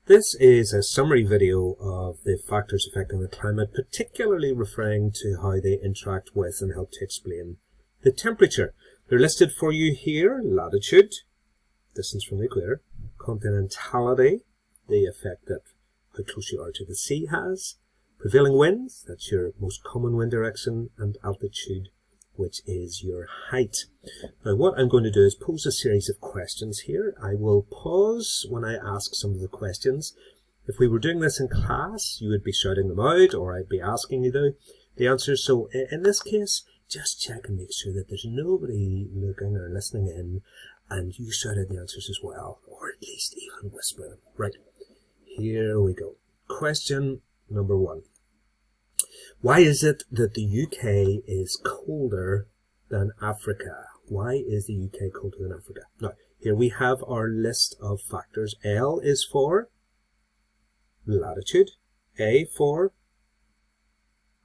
This is a summary video of the factors affecting the climate, particularly referring to how they interact with and help to explain the temperature. They're listed for you here: latitude, distance from the equator; continentality, the effect that how close you are to the sea has; prevailing winds, that's your most common wind direction; and altitude, which is your height. Now what I'm going to do is pose a series of questions here. I will pause when I ask some of the questions. If we were doing this in class, you would be shouting them out, or I'd be asking you the answers. So in this case, just check and make sure that there's nobody looking or listening in, and you shout out the answers as well, or at least even whisper them. Right, here we go. Question number 1. Why is it that the UK is colder than Africa? Why is the UK colder than Africa? Now, here we have our list of factors. L is for latitude, A for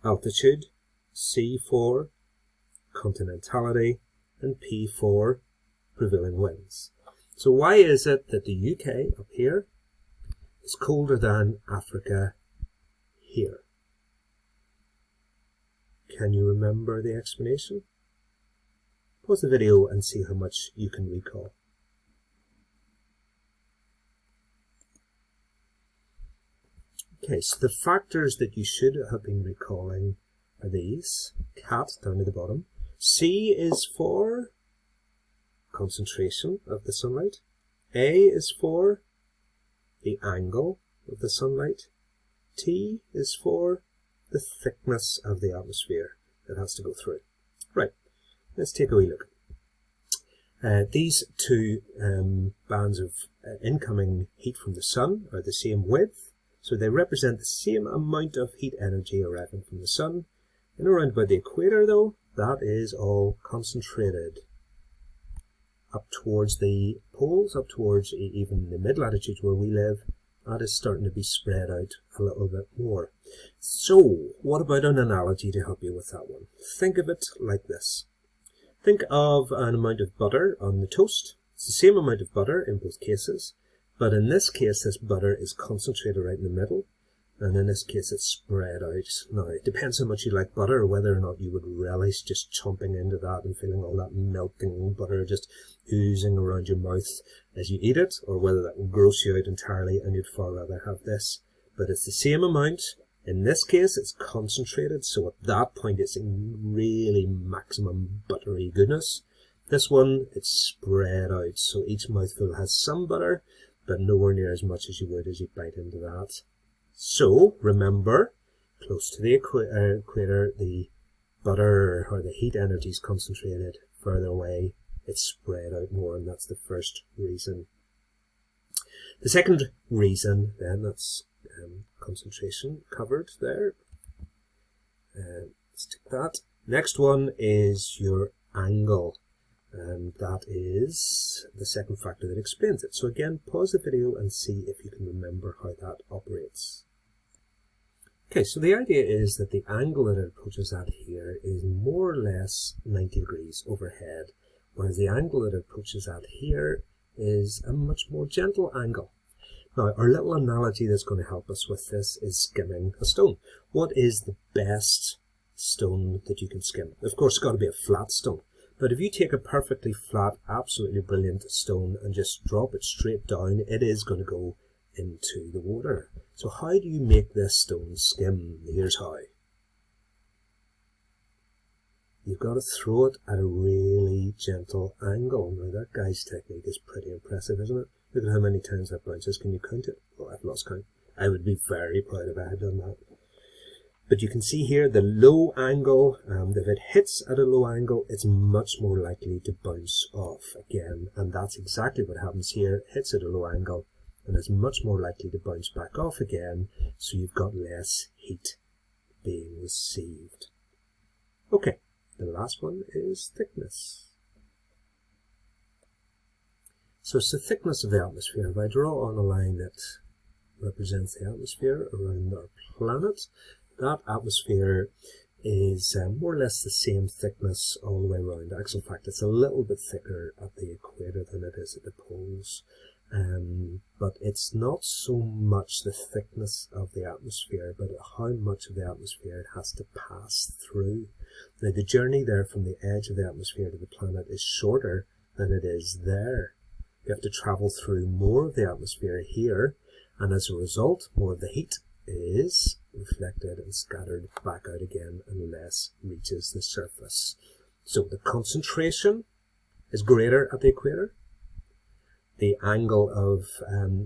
altitude, C for continentality, and P for prevailing winds. So why is it that the UK up here is colder than Africa here? Can you remember the explanation? Pause the video and see how much you can recall. Okay, so the factors that you should have been recalling are these. Cat down to the bottom. C is for concentration of the sunlight. A is for the angle of the sunlight. T is for the thickness of the atmosphere that has to go through. Right, let's take a wee look. These two bands of incoming heat from the sun are the same width, so they represent the same amount of heat energy arriving from the sun. And around about the equator, though, that is all concentrated up towards the poles, up towards even the mid-latitudes where we live. That is starting to be spread out a little bit more. So, what about an analogy to help you with that one? Think of it like this. Think of an amount of butter on the toast. It's the same amount of butter in both cases, but in this case, this butter is concentrated right in the middle, and in this case, it's spread out. Now, it depends how much you like butter, or whether or not you would relish just chomping into that and feeling all that melting butter just oozing around your mouth as you eat it, or whether that will gross you out entirely and you'd far rather have this. But it's the same amount. In this case, it's concentrated, so at that point, it's in really maximum buttery goodness. This one, it's spread out, so each mouthful has some butter, but nowhere near as much as you would as you bite into that. So, remember, close to the equator, the butter or the heat energy is concentrated. Further away, it's spread out more, and that's the first reason. The second reason, then, that's concentration covered there. Let's take that. Next one is your angle, and that is the second factor that explains it. So again, pause the video and see if you can remember how that operates. Okay, so the idea is that the angle that it approaches at here is more or less 90 degrees overhead, whereas the angle that it approaches at here is a much more gentle angle. Now, our little analogy that's going to help us with this is skimming a stone. What is the best stone that you can skim? Of course, it's got to be a flat stone. But if you take a perfectly flat, absolutely brilliant stone and just drop it straight down, it is going to go into the water. So how do you make this stone skim? Here's how. You've got to throw it at a really gentle angle. Now that guy's technique is pretty impressive, isn't it? Look at how many times that bounces. Can you count it? Oh, I've lost count. I would be very proud if I had done that. But you can see here the low angle, if it hits at a low angle, it's much more likely to bounce off again. And that's exactly what happens here. It hits at a low angle and is much more likely to bounce back off again. So you've got less heat being received. Okay, the last one is thickness. So it's the thickness of the atmosphere. If I draw on a line that represents the atmosphere around our planet, that atmosphere is more or less the same thickness all the way around. Actually, in fact, it's a little bit thicker at the equator than it is at the poles. But it's not so much the thickness of the atmosphere, but how much of the atmosphere it has to pass through. Now, the journey there from the edge of the atmosphere to the planet is shorter than it is there. You have to travel through more of the atmosphere here, and as a result, more of the heat is reflected and scattered back out again and less reaches the surface. So the concentration is greater at the equator. The angle of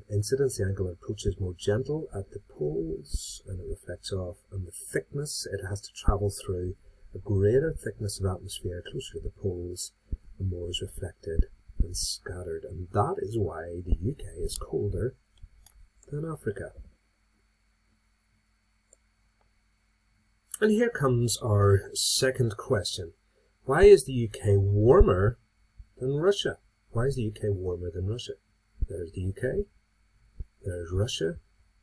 incidence, the angle of approach, is more gentle at the poles, and it reflects off. And the thickness, it has to travel through a greater thickness of atmosphere closer to the poles, and more is reflected and scattered. And that is why the UK is colder than Africa. And here comes our second question. Why is the UK warmer than Russia? Why is the UK warmer than Russia? There's the UK, there's Russia.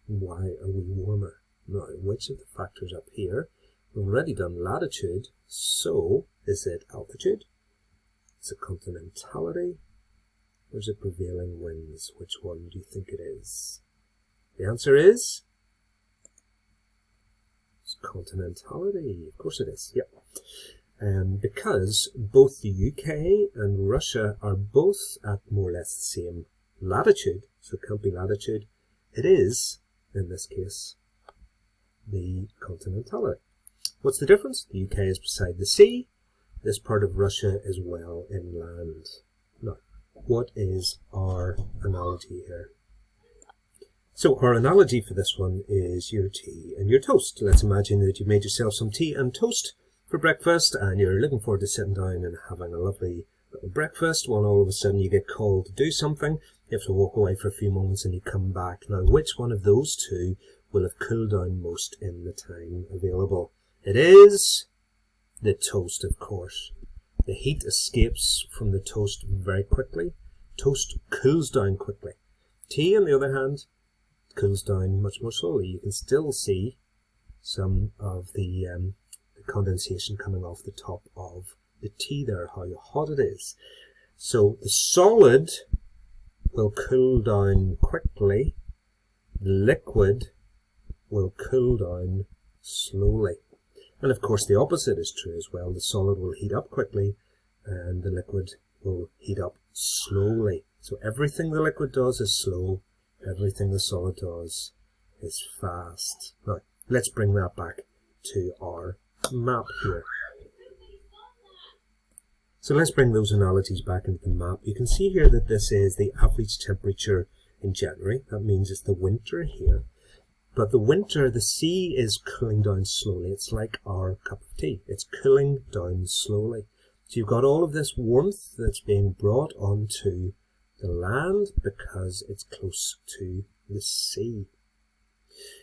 Why are we warmer? Now, which of the factors up here? We've already done latitude, so is it altitude? Is it continentality? Or is it prevailing winds? Which one do you think it is? The answer is it's continentality. Of course it is, yep. Because both the UK and Russia are both at more or less the same latitude, so it can't be latitude, it is, in this case, the continentality. What's the difference? The UK is beside the sea, this part of Russia is well inland. Now, what is our analogy here? So our analogy for this one is your tea and your toast. Let's imagine that you made yourself some tea and toast for breakfast, and you're looking forward to sitting down and having a lovely little breakfast, when all of a sudden you get called to do something. You have to walk away for a few moments and you come back. Now, which one of those two will have cooled down most in the time available? It is the toast, of course. The heat escapes from the toast very quickly. Toast cools down quickly. Tea, on the other hand, cools down much more slowly. You can still see some of the condensation coming off the top of the tea there, how hot it is. So the solid will cool down quickly, the liquid will cool down slowly. And of course the opposite is true as well. The solid will heat up quickly and the liquid will heat up slowly. So everything the liquid does is slow, everything the solid does is fast. Now let's bring that back to our map here. So let's bring those analogies back into the map. You can see here that this is the average temperature in January. That means it's the winter here. But the winter, the sea is cooling down slowly. It's like our cup of tea. It's cooling down slowly. So you've got all of this warmth that's being brought onto the land because it's close to the sea.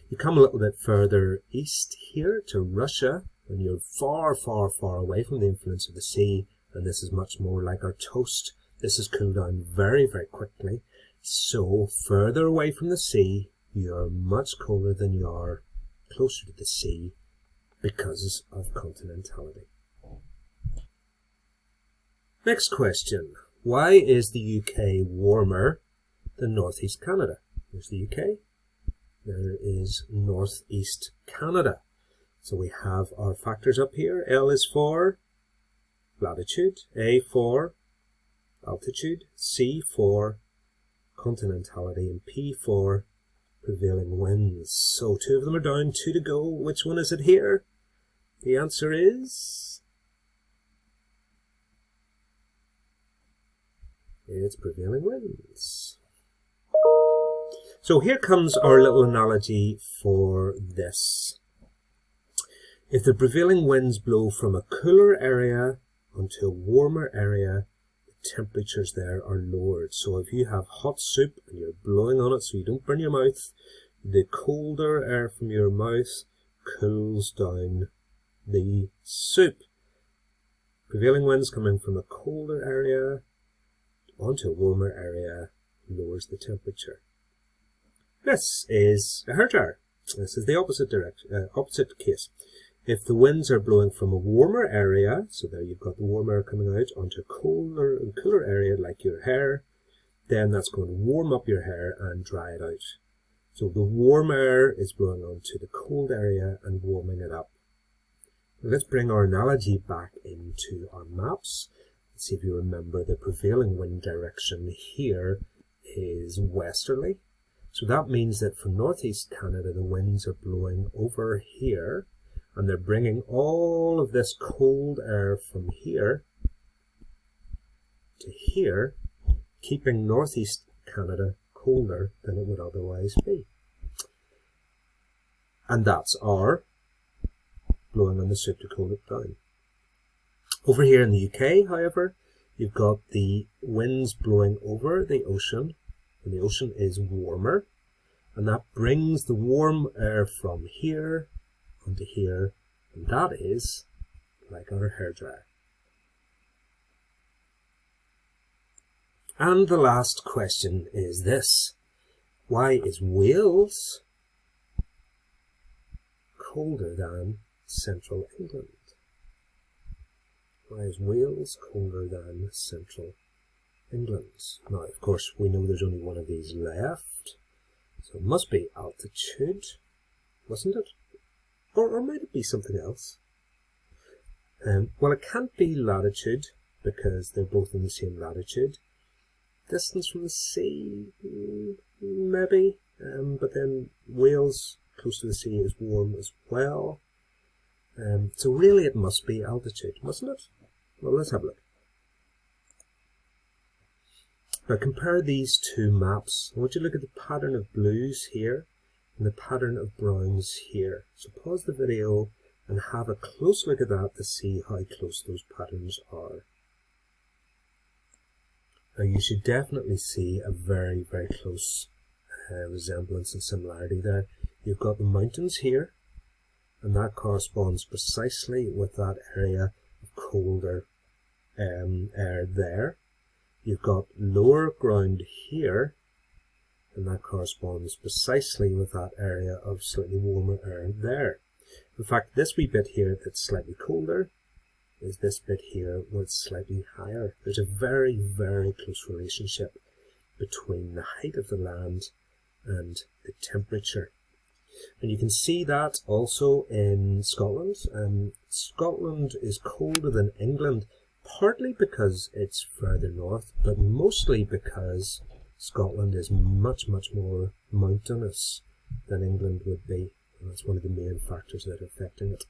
You come a little bit further east here to Russia, and you're far, far, far away from the influence of the sea, and this is much more like our toast. This has cooled down very, very quickly. So further away from the sea, you're much colder than you are closer to the sea because of continentality. Next question. Why is the UK warmer than northeast Canada? There's the UK. There is northeast Canada. So we have our factors up here. L is for latitude, A for altitude, C for continentality, and P for prevailing winds. So two of them are down, two to go. Which one is it here? The answer is it's prevailing winds. So here comes our little analogy for this. If the prevailing winds blow from a cooler area onto a warmer area, the temperatures there are lowered. So if you have hot soup and you're blowing on it so you don't burn your mouth, the colder air from your mouth cools down the soup. Prevailing winds coming from a colder area onto a warmer area lowers the temperature. This is a hair dryer. This is the opposite case. If the winds are blowing from a warmer area, so there you've got the warm air coming out onto a colder and cooler area like your hair, then that's going to warm up your hair and dry it out. So the warm air is blowing onto the cold area and warming it up. Let's bring our analogy back into our maps. Let's see if you remember the prevailing wind direction here is westerly. So that means that from northeast Canada, the winds are blowing over here, and they're bringing all of this cold air from here to here, keeping northeast Canada colder than it would otherwise be. And that's our blowing on the soup to cool it down. Over here in the UK, however, you've got the winds blowing over the ocean, and the ocean is warmer, and that brings the warm air from here onto here, and that is like our hairdryer. And the last question is this: why is Wales colder than central England? Why is Wales colder than central England? Now, of course, we know there's only one of these left, so it must be altitude, mustn't it? Or might it be something else? Well, it can't be latitude, because they're both in the same latitude. Distance from the sea, maybe, but then Wales, close to the sea, is warm as well. So really it must be altitude, mustn't it? Well, let's have a look. Now compare these two maps. I want you to look at the pattern of blues here and the pattern of browns here. So pause the video and have a close look at that to see how close those patterns are. Now you should definitely see a very, very close resemblance and similarity there. You've got the mountains here, and that corresponds precisely with that area of colder air there. You've got lower ground here, and that corresponds precisely with that area of slightly warmer air there. In fact, this wee bit here that's slightly colder is this bit here where it's slightly higher. There's a very, very close relationship between the height of the land and the temperature. And you can see that also in Scotland. Scotland is colder than England, partly because it's further north, but mostly because Scotland is much, much more mountainous than England would be. And that's one of the main factors that are affecting it.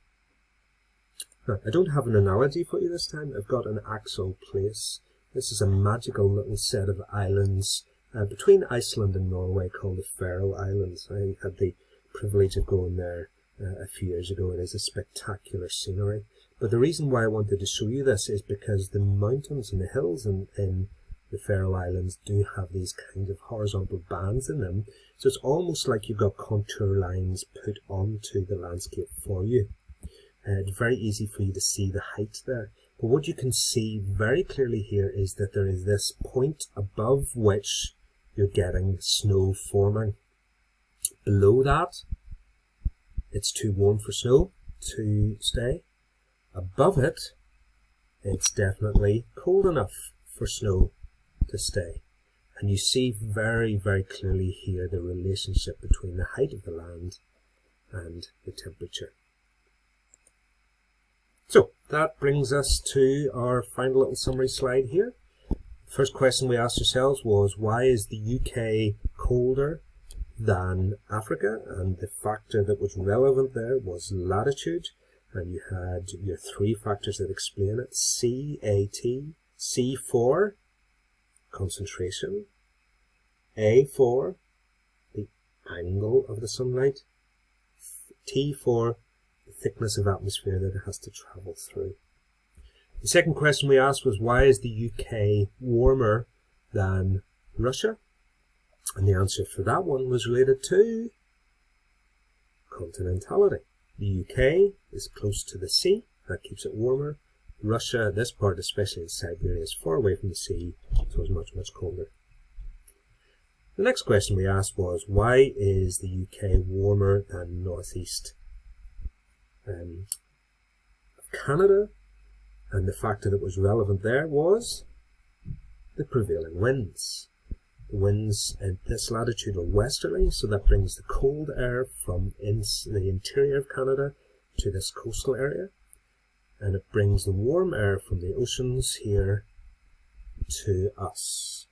Now, I don't have an analogy for you this time. I've got an actual place. This is a magical little set of islands between Iceland and Norway called the Faroe Islands. I had the privilege of going there a few years ago. It is a spectacular scenery. But the reason why I wanted to show you this is because the mountains and the hills in the Faroe Islands do have these kind of horizontal bands in them. So it's almost like you've got contour lines put onto the landscape for you. It's very easy for you to see the height there. But what you can see very clearly here is that there is this point above which you're getting snow forming. Below that, it's too warm for snow to stay. Above it, it's definitely cold enough for snow to stay. And you see very, very clearly here the relationship between the height of the land and the temperature. So that brings us to our final little summary slide here. First question we asked ourselves was, why is the UK colder than Africa? And the factor that was relevant there was latitude. And you had your three factors that explain it. CAT, C for concentration, A for the angle of the sunlight, T for the thickness of atmosphere that it has to travel through. The second question we asked was, why is the UK warmer than Russia? And the answer for that one was related to continentality. The UK is close to the sea, that keeps it warmer. Russia, this part, especially in Siberia, is far away from the sea, so it's much, much colder. The next question we asked was, why is the UK warmer than northeast Canada? And the factor that was relevant there was the prevailing winds. winds in this latitude are westerly, so that brings the cold air from the interior of Canada to this coastal area, and it brings the warm air from the oceans here to us.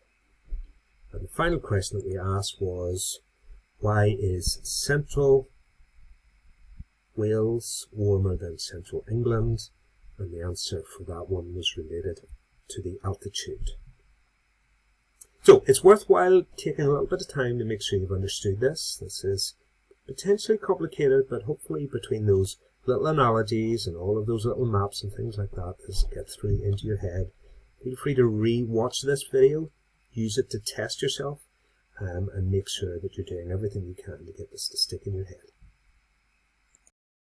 And the final question that we asked was, why is central Wales warmer than central England? And the answer for that one was related to the altitude. So it's worthwhile taking a little bit of time to make sure you've understood this. This is potentially complicated, but hopefully between those little analogies and all of those little maps and things like that, this will get through into your head. Feel free to re-watch this video, use it to test yourself, and make sure that you're doing everything you can to get this to stick in your head.